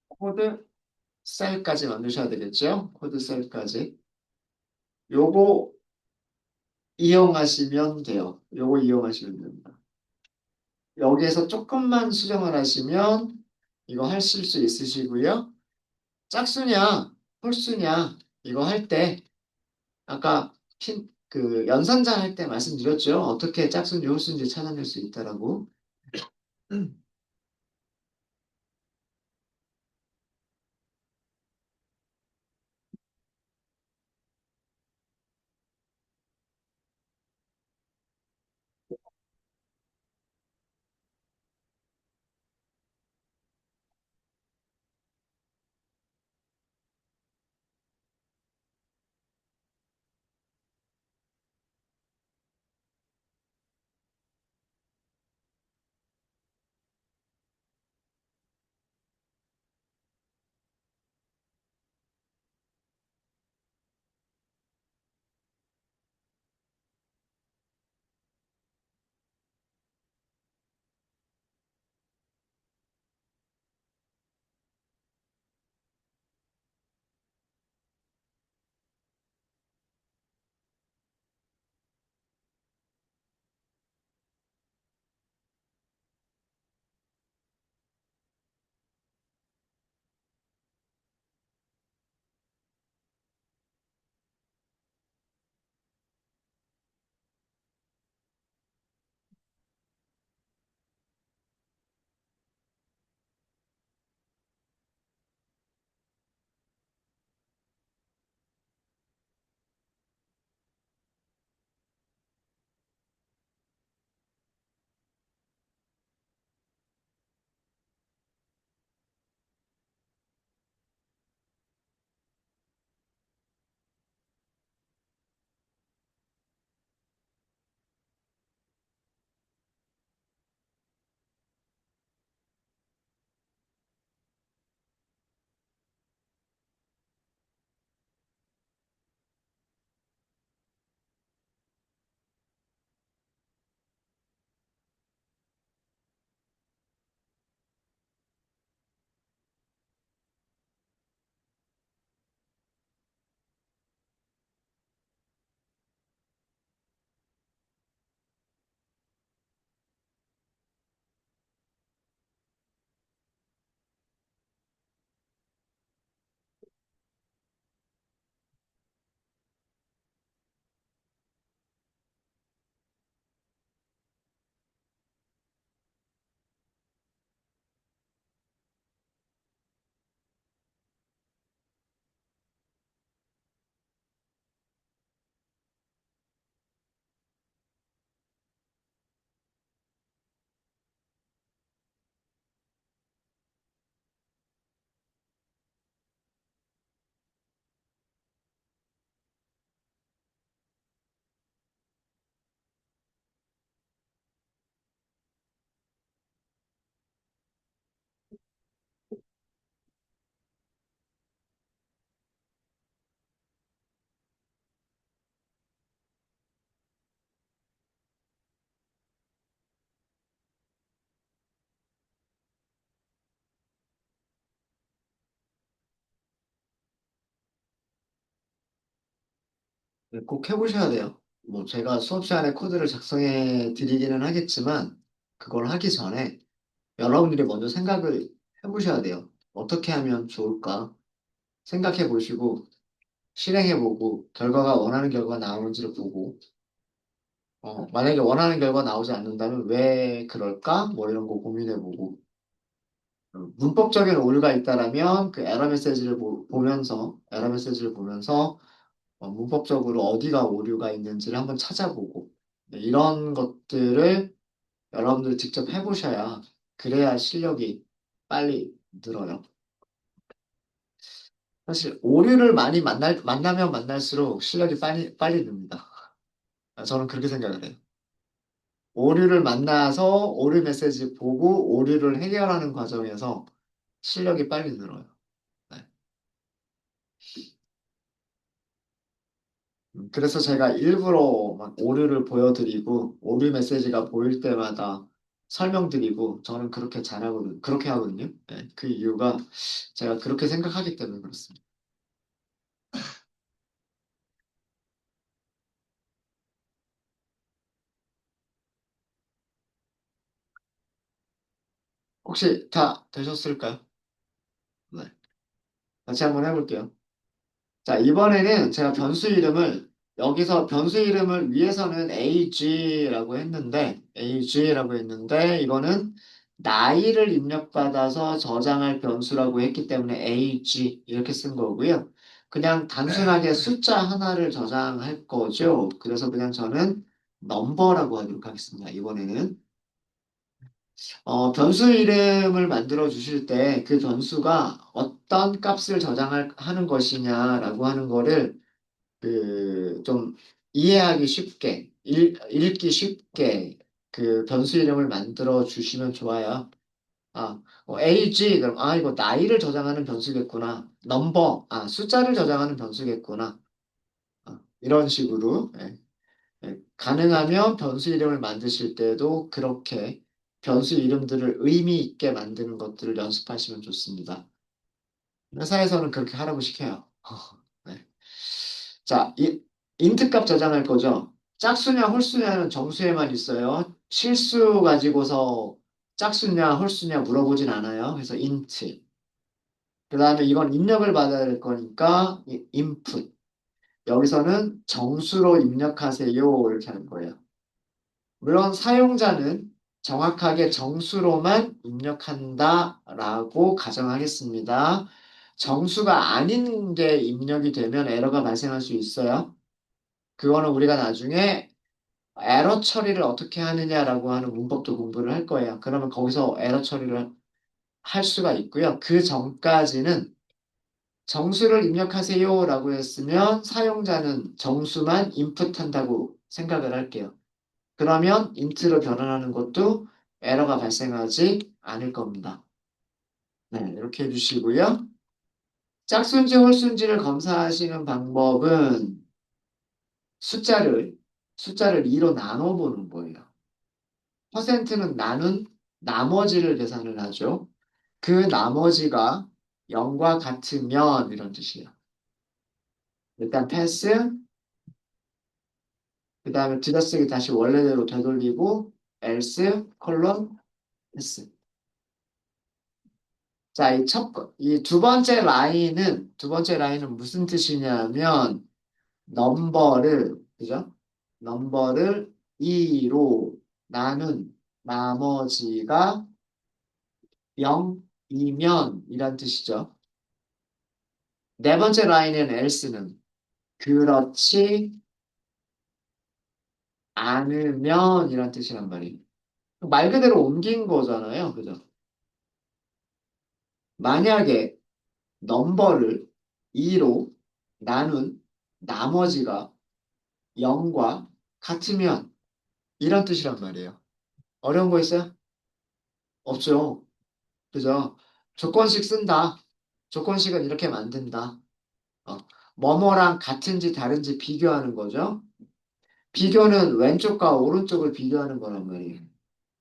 코드 셀까지 만드셔야 되겠죠? 코드 셀까지. 요거 이용하시면 돼요. 요거 이용하시면 됩니다. 여기에서 조금만 수정을 하시면 이거 하실 수 있으시고요. 짝수냐, 홀수냐 이거 할 때 아까 연산자 할 때 말씀드렸죠. 어떻게 짝수인지 홀수인지 찾아낼 수 있다라고. 꼭 해보셔야 돼요. 뭐 제가 수업 시간에 코드를 작성해 드리기는 하겠지만 그걸 하기 전에 여러분들이 먼저 생각을 해보셔야 돼요. 어떻게 하면 좋을까? 생각해 보시고 실행해 보고 결과가 원하는 결과가 나오는지를 보고 만약에 원하는 결과 나오지 않는다면 왜 그럴까? 뭐 이런 거 고민해 보고 문법적인 오류가 있다라면 그 에러 메시지를 보면서 에러 메시지를 보면서 문법적으로 어디가 오류가 있는지를 한번 찾아보고 네, 이런 것들을 여러분들 직접 해보셔야 그래야 실력이 빨리 늘어요. 사실 오류를 많이 만나면 만날수록 실력이 빨리 늡니다. 저는 그렇게 생각을 해요. 오류를 만나서 오류 메시지 보고 오류를 해결하는 과정에서 실력이 빨리 늘어요. 네. 그래서 제가 일부러 막 오류를 보여드리고 오류 메시지가 보일 때마다 설명드리고 저는 그렇게 잘하거든요. 그렇게 하거든요. 네. 그 이유가 제가 그렇게 생각하기 때문에 그렇습니다. 혹시 다 되셨을까요? 네. 다시 한번 해볼게요. 자, 이번에는 제가 변수 이름을 여기서 변수 이름을 위에서는 AG라고 했는데 이거는 나이를 입력받아서 저장할 변수라고 했기 때문에 AG 이렇게 쓴 거고요. 그냥 단순하게 숫자 하나를 저장할 거죠. 그래서 그냥 저는 넘버라고 하도록 하겠습니다. 이번에는 변수 이름을 만들어 주실 때 그 변수가 어떤 값을 하는 것이냐라고 하는 거를 좀 이해하기 쉽게, 읽기 쉽게 그 변수 이름을 만들어 주시면 좋아요. AG, 그럼, 이거 나이를 저장하는 변수겠구나. 넘버, 숫자를 저장하는 변수겠구나. 이런 식으로. 예. 가능하면 변수 이름을 만드실 때도 그렇게 변수 이름들을 의미 있게 만드는 것들을 연습하시면 좋습니다. 회사에서는 그렇게 하라고 시켜요. 네. 자, 인트 값 저장할 거죠. 짝수냐 홀수냐는 정수에만 있어요. 실수 가지고서 짝수냐 홀수냐 물어보진 않아요. 그래서 인트. 그 다음에 이건 입력을 받아야 될 거니까 input. 여기서는 정수로 입력하세요. 이렇게 하는 거예요. 물론 사용자는 정확하게 정수로만 입력한다라고 가정하겠습니다. 정수가 아닌 게 입력이 되면 에러가 발생할 수 있어요. 그거는 우리가 나중에 에러 처리를 어떻게 하느냐라고 하는 문법도 공부를 할 거예요. 그러면 거기서 에러 처리를 할 수가 있고요. 그 전까지는 정수를 입력하세요라고 했으면 사용자는 정수만 인풋한다고 생각을 할게요. 그러면 인트로 변환하는 것도 에러가 발생하지 않을 겁니다. 네, 이렇게 해주시고요. 짝수인지 홀수인지를 검사하시는 방법은 숫자를 숫자를 2로 나눠보는 거예요. 퍼센트는 나눈 나머지를 계산을 하죠. 그 나머지가 0과 같으면 이런 뜻이에요. 일단 패스, 그 다음에 뒤다쓰기 다시 원래대로 되돌리고 else, 콜론, 패스. 자, 이 두 번째 라인은 무슨 뜻이냐면, 그죠? 넘버를 2로 나눈 나머지가 0이면 이란 뜻이죠. 네 번째 라인은 else는 그렇지 않으면 이란 뜻이란 말이에요. 말 그대로 옮긴 거잖아요. 그죠? 만약에 넘버를 2로 나눈 나머지가 0과 같으면 이런 뜻이란 말이에요. 어려운 거 있어요? 없죠. 그죠? 조건식 쓴다. 조건식은 이렇게 만든다. 어, 뭐뭐랑 같은지 다른지 비교하는 거죠. 비교는 왼쪽과 오른쪽을 비교하는 거란 말이에요.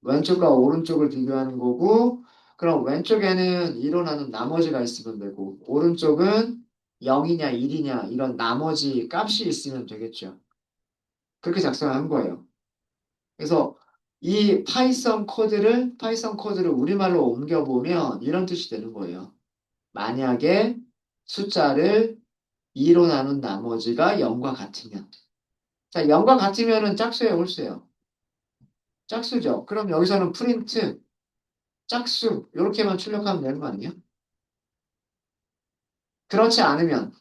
왼쪽과 오른쪽을 비교하는 거고, 그럼 왼쪽에는 일어나는 나머지가 있으면 되고, 오른쪽은 0이냐 1이냐 이런 나머지 값이 있으면 되겠죠. 그렇게 작성한 거예요. 그래서 이 파이썬 코드를 우리말로 옮겨보면 이런 뜻이 되는 거예요. 만약에 숫자를 2로 나눈 나머지가 0과 같으면. 자, 0과 같으면은 짝수예요, 홀수예요? 짝수죠. 그럼 여기서는 프린트, 짝수, 이렇게만 출력하면 되는 거 아니에요? 그렇지 않으면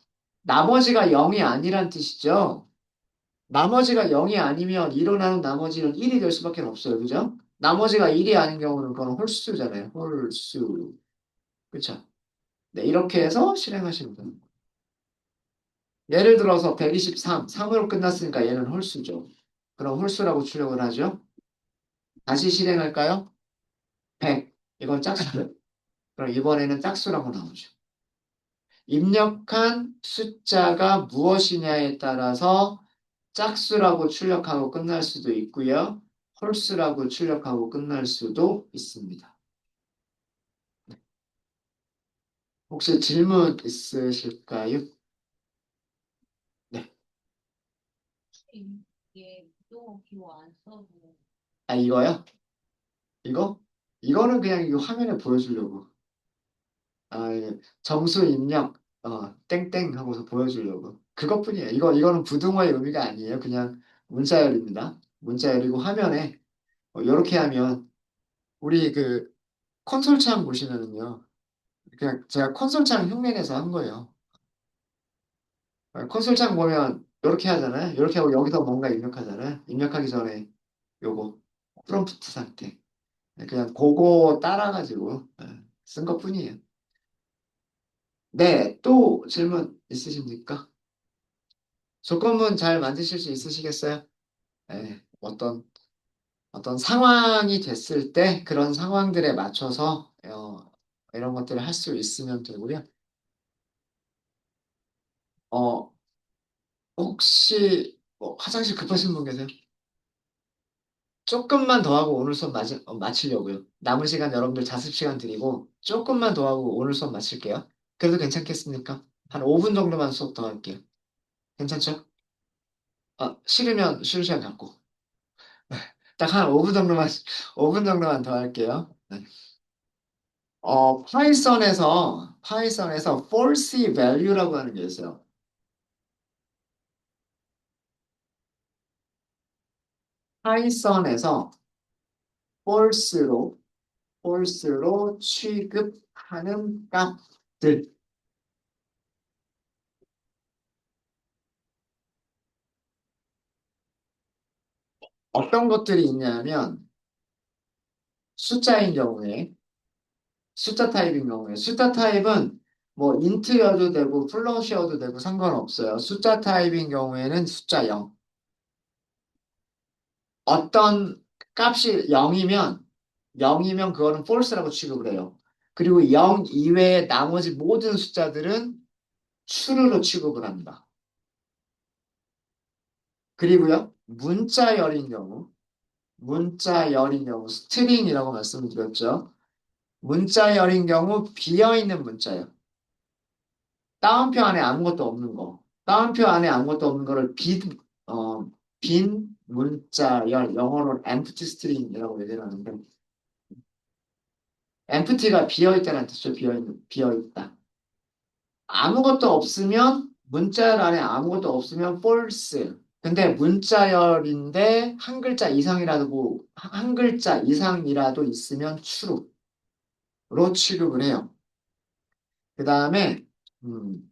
나머지가 0이 아니란 뜻이죠. 나머지가 0이 아니면 2로 나눈 나머지는 1이 될 수밖에 없어요. 그죠? 나머지가 1이 아닌 경우는 그건 홀수잖아요. 홀수. 그쵸? 네, 이렇게 해서 실행하시면 됩니다. 예를 들어서 123, 3으로 끝났으니까 얘는 홀수죠. 그럼 홀수라고 출력을 하죠. 다시 실행할까요? 100. 이건 짝수. 그럼 이번에는 짝수라고 나오죠. 입력한 숫자가 무엇이냐에 따라서 짝수라고 출력하고 끝날 수도 있고요. 홀수라고 출력하고 끝날 수도 있습니다. 혹시 질문 있으실까요? 네. 이게 부동어 기호 안 써도 아, 이거요? 이거? 이거는 그냥 이 화면에 보여주려고. 아, 예. 점수 입력, 땡땡 하고서 보여주려고. 그것뿐이에요. 이거는 부등호의 의미가 아니에요. 그냥 문자열입니다. 문자열이고 화면에 이렇게 하면 우리 그 콘솔 창 보시면은요. 그냥 제가 콘솔 창 흉내내서 한 거예요. 콘솔 창 보면 이렇게 하잖아요. 이렇게 하고 여기서 뭔가 입력하잖아요. 입력하기 전에 요거 프롬프트 상태. 그냥 그거 따라가지고 쓴 것뿐이에요. 네, 또 질문 있으십니까? 조건문 잘 만드실 수 있으시겠어요? 네, 어떤 상황이 됐을 때 그런 상황들에 맞춰서 이런 것들을 할 수 있으면 되고요. 어, 혹시 뭐 화장실 급하신 분 계세요? 조금만 더 하고 오늘 수업 마치려고요. 남은 시간 여러분들 자습 시간 드리고 조금만 더 하고 오늘 수업 마칠게요. 그래도 괜찮겠습니까? 한 5분 정도만 수업 더 할게요. 괜찮죠? 싫으면 쉬는 시간 갖고. 딱 한 5분 정도만, 5분 정도만 더 할게요. 네. 파이썬에서 false value라고 하는 게 있어요. 파이썬에서 false로, false로 취급하는 값들. 어떤 것들이 있냐면, 숫자인 경우에, 숫자 타입인 경우에, 숫자 타입은 뭐 인트여도 되고 플롯이어도 되고 상관없어요. 숫자 타입인 경우에는 숫자 0. 어떤 값이 0이면 그거는 false라고 취급을 해요. 그리고 0 이외의 나머지 모든 숫자들은 true로 취급을 합니다. 그리고요, 문자열인 경우, 스트링이라고 말씀드렸죠. 문자열인 경우 비어있는 문자요. 따옴표 안에 아무것도 없는 거. 따옴표 안에 아무것도 없는 거를 어, 빈 문자열, 영어로는 empty string이라고 얘기를 하는데, empty가 비어있다는 뜻이죠. 비어있다. 아무것도 없으면, 문자열 안에 아무것도 없으면 false. 근데 문자열인데 한 글자 이상이라도 있으면 true로 취급을 해요. 그 다음에, 음,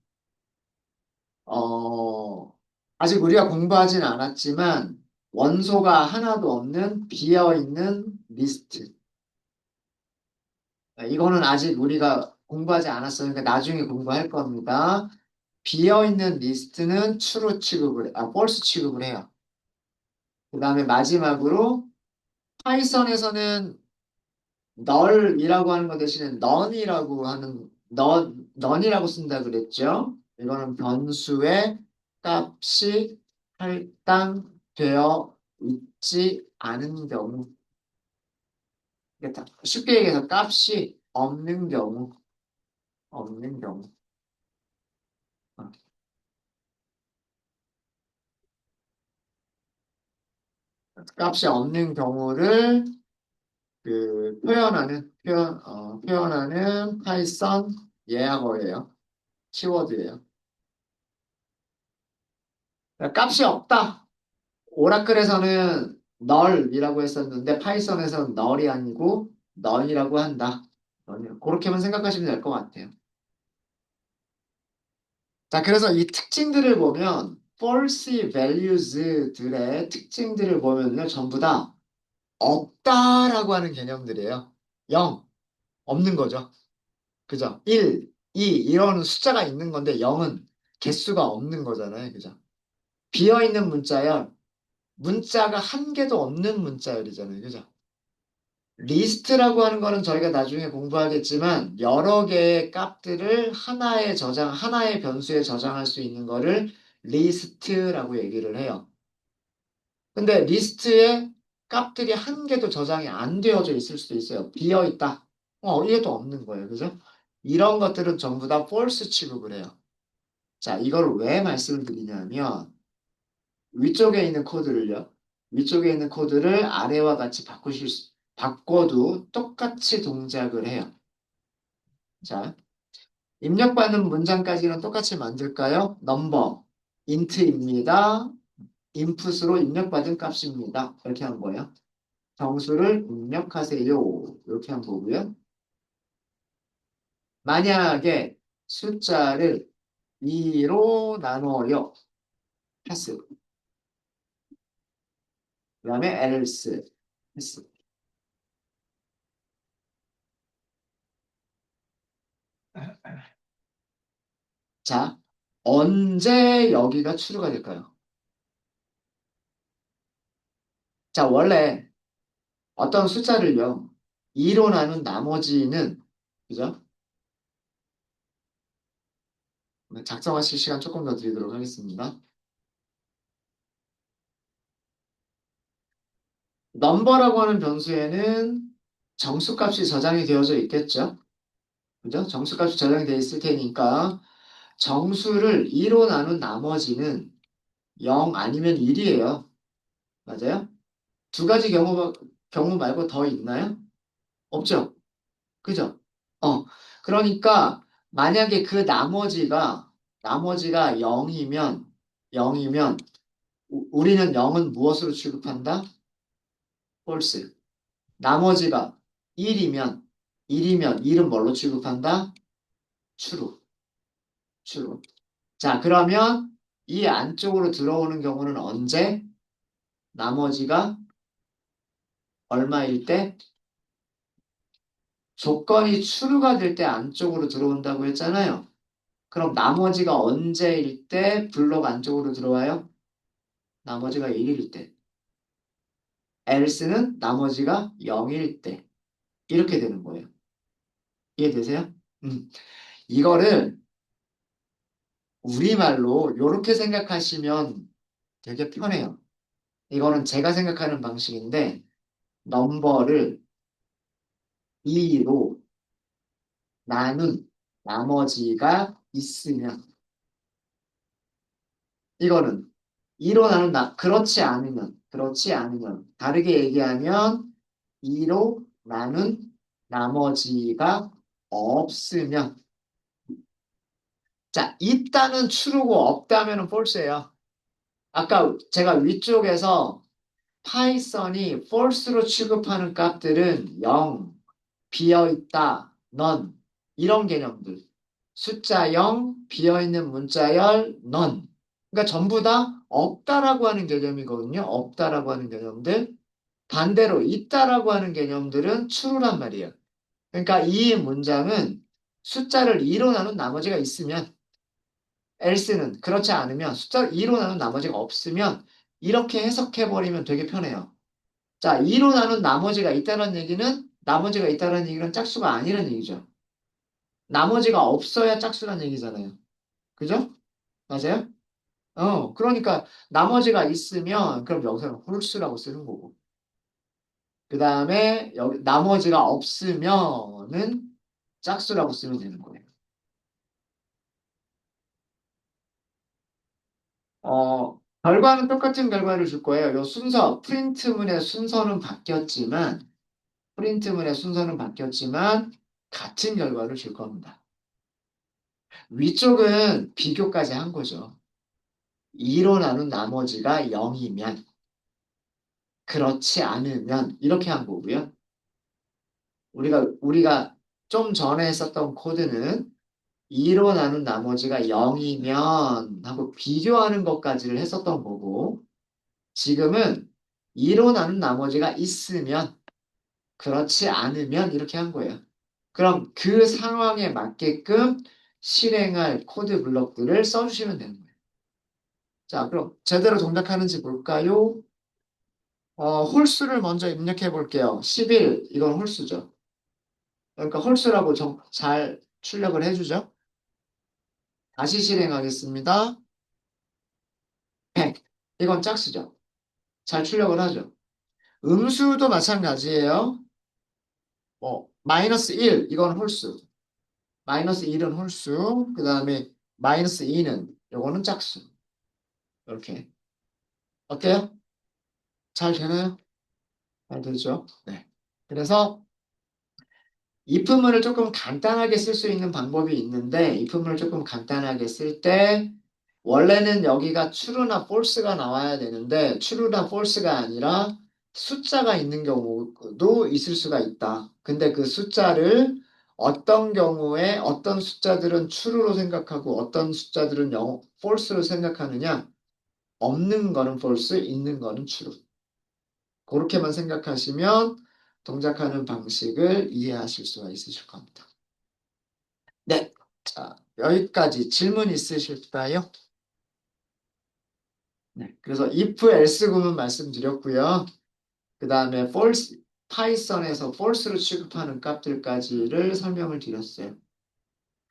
어, 아직 우리가 공부하진 않았지만, 원소가 하나도 없는 비어있는 리스트. 이거는 아직 우리가 공부하지 않았으니까 나중에 공부할 겁니다. 비어있는 리스트는 false 취급을 해요. 그 다음에 마지막으로 파이썬에서는 널이라고 하는 것 대신에 none이라고 쓴다 그랬죠. 이거는 변수의 값이 할당되어 있지 않은 경우. 쉽게 얘기해서 값이 없는 경우. 어, 값이 없는 경우를 그 표현하는 파이썬 예약어예요. 키워드예요. 그러니까 값이 없다. 오라클에서는 널이라고 했었는데 파이썬에서는 널이 아니고 넌이라고 한다. 그렇게만 생각하시면 될 것 같아요. 자, 그래서 이 특징들을 보면 false values들의 특징들을 보면요, 전부 다 없다라고 하는 개념들이에요. 0, 없는 거죠. 그죠? 1, 2 이런 숫자가 있는 건데 0은 개수가 없는 거잖아요. 그죠? 비어있는 문자열, 문자가 한 개도 없는 문자열이잖아요. 그죠? 리스트라고 하는 거는 저희가 나중에 공부하겠지만 여러 개의 값들을 하나의 변수에 저장할 수 있는 거를 리스트라고 얘기를 해요. 근데 리스트에 값들이 한 개도 저장이 안 되어져 있을 수도 있어요. 비어 있다. 얘도 없는 거예요. 그죠? 이런 것들은 전부 다 false 취급을 해요. 자, 이걸 왜 말씀을 드리냐면 위쪽에 있는 코드를요. 위쪽에 있는 코드를 아래와 같이 바꿔도 똑같이 동작을 해요. 자, 입력받는 문장까지는 똑같이 만들까요? 넘버, int입니다. input으로 입력받은 값입니다. 이렇게 한 거예요. 정수를 입력하세요. 이렇게 한 거고요. 만약에 숫자를 2로 나눠요. 패스. 그 다음에 else. 패스. 자, 언제 여기가 추루가 될까요? 자, 원래 어떤 숫자를요, 2로 나눈 나머지는, 그죠? 작성하실 시간 조금 더 드리도록 하겠습니다. 넘버라고 하는 변수에는 정수값이 저장이 되어져 있겠죠? 그죠? 정수값이 저장이 되어 있을 테니까 정수를 2로 나눈 나머지는 0 아니면 1이에요. 맞아요? 두 가지 경우 말고 더 있나요? 없죠? 그죠? 그러니까 만약에 그 나머지가 0이면 우리는 0은 무엇으로 취급한다? false. 나머지가 1이면 1은 뭘로 취급한다? true. true. 자, 그러면 이 안쪽으로 들어오는 경우는 언제? 나머지가 얼마일 때? 조건이 true가 될 때 안쪽으로 들어온다고 했잖아요. 그럼 나머지가 언제일 때 블록 안쪽으로 들어와요? 나머지가 1일 때. else는 나머지가 0일 때. 이렇게 되는 거예요. 이해되세요? 음. 이거를 우리말로 이렇게 생각하시면 되게 편해요. 이거는 제가 생각하는 방식인데 넘버를 2로 나눈 나머지가 있으면 이거는 2로 그렇지 않으면 다르게 얘기하면 2로 나눈 나머지가 없으면 자, 있다는 true고 없다면 false예요. 아까 제가 위쪽에서 파이썬이 false로 취급하는 값들은 0, 비어있다, none 이런 개념들. 숫자 0, 비어있는 문자열, none. 그러니까 전부 다 없다라고 하는 개념이거든요. 없다라고 하는 개념들. 반대로 있다라고 하는 개념들은 true란 말이에요. 그러니까 이 문장은 숫자를 2로 나눈 나머지가 있으면 else는 그렇지 않으면 숫자를 2로 나눈 나머지가 없으면 이렇게 해석해버리면 되게 편해요. 자, 2로 나눈 나머지가 있다는 얘기는 짝수가 아니라는 얘기죠. 나머지가 없어야 짝수란 얘기잖아요. 그죠? 맞아요? 그러니까 나머지가 있으면 그럼 여기서는 홀수라고 쓰는 거고. 그 다음에 여기 나머지가 없으면은 짝수라고 쓰면 되는 거예요. 결과는 똑같은 결과를 줄 거예요. 요 순서, 프린트문의 순서는 바뀌었지만, 같은 결과를 줄 겁니다. 위쪽은 비교까지 한 거죠. 2로 나눈 나머지가 0이면, 그렇지 않으면, 이렇게 한 거고요. 우리가 좀 전에 했었던 코드는 2로 나눈 나머지가 0이면 하고 비교하는 것까지를 했었던 거고, 지금은 2로 나눈 나머지가 있으면, 그렇지 않으면 이렇게 한 거예요. 그럼 그 상황에 맞게끔 실행할 코드 블록들을 써주시면 되는 거예요. 자, 그럼 제대로 동작하는지 볼까요? 홀수를 먼저 입력해 볼게요. 11, 이건 홀수죠. 그러니까 홀수라고 잘 출력을 해주죠. 다시 실행하겠습니다. 100, 이건 짝수죠. 잘 출력을 하죠. 음수도 마찬가지예요. 마이너스 1, 이건 홀수. 마이너스 1은 홀수, 그 다음에 마이너스 2는 요거는 짝수. 이렇게. 어때요? 잘 되나요? 잘 되죠? 네. 그래서 if문을 조금 간단하게 쓸 수 있는 방법이 있는데 if문을 조금 간단하게 쓸 때 원래는 여기가 true나 false가 나와야 되는데 true나 false가 아니라 숫자가 있는 경우도 있을 수가 있다. 근데 그 숫자를 어떤 경우에 어떤 숫자들은 true로 생각하고 어떤 숫자들은 false로 생각하느냐? 없는 거는 false, 있는 거는 true. 그렇게만 생각하시면 동작하는 방식을 이해하실 수가 있으실 겁니다. 네. 자, 여기까지 질문 있으실까요? 네. 그래서 if, else 구문 말씀드렸고요. 그 다음에 false, 파이썬에서 false로 취급하는 값들까지를 설명을 드렸어요.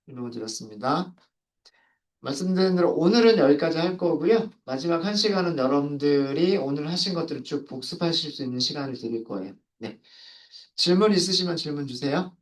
설명을 드렸습니다. 말씀드린 대로 오늘은 여기까지 할 거고요. 마지막 한 시간은 여러분들이 오늘 하신 것들을 쭉 복습하실 수 있는 시간을 드릴 거예요. 네. 질문 있으시면 질문 주세요.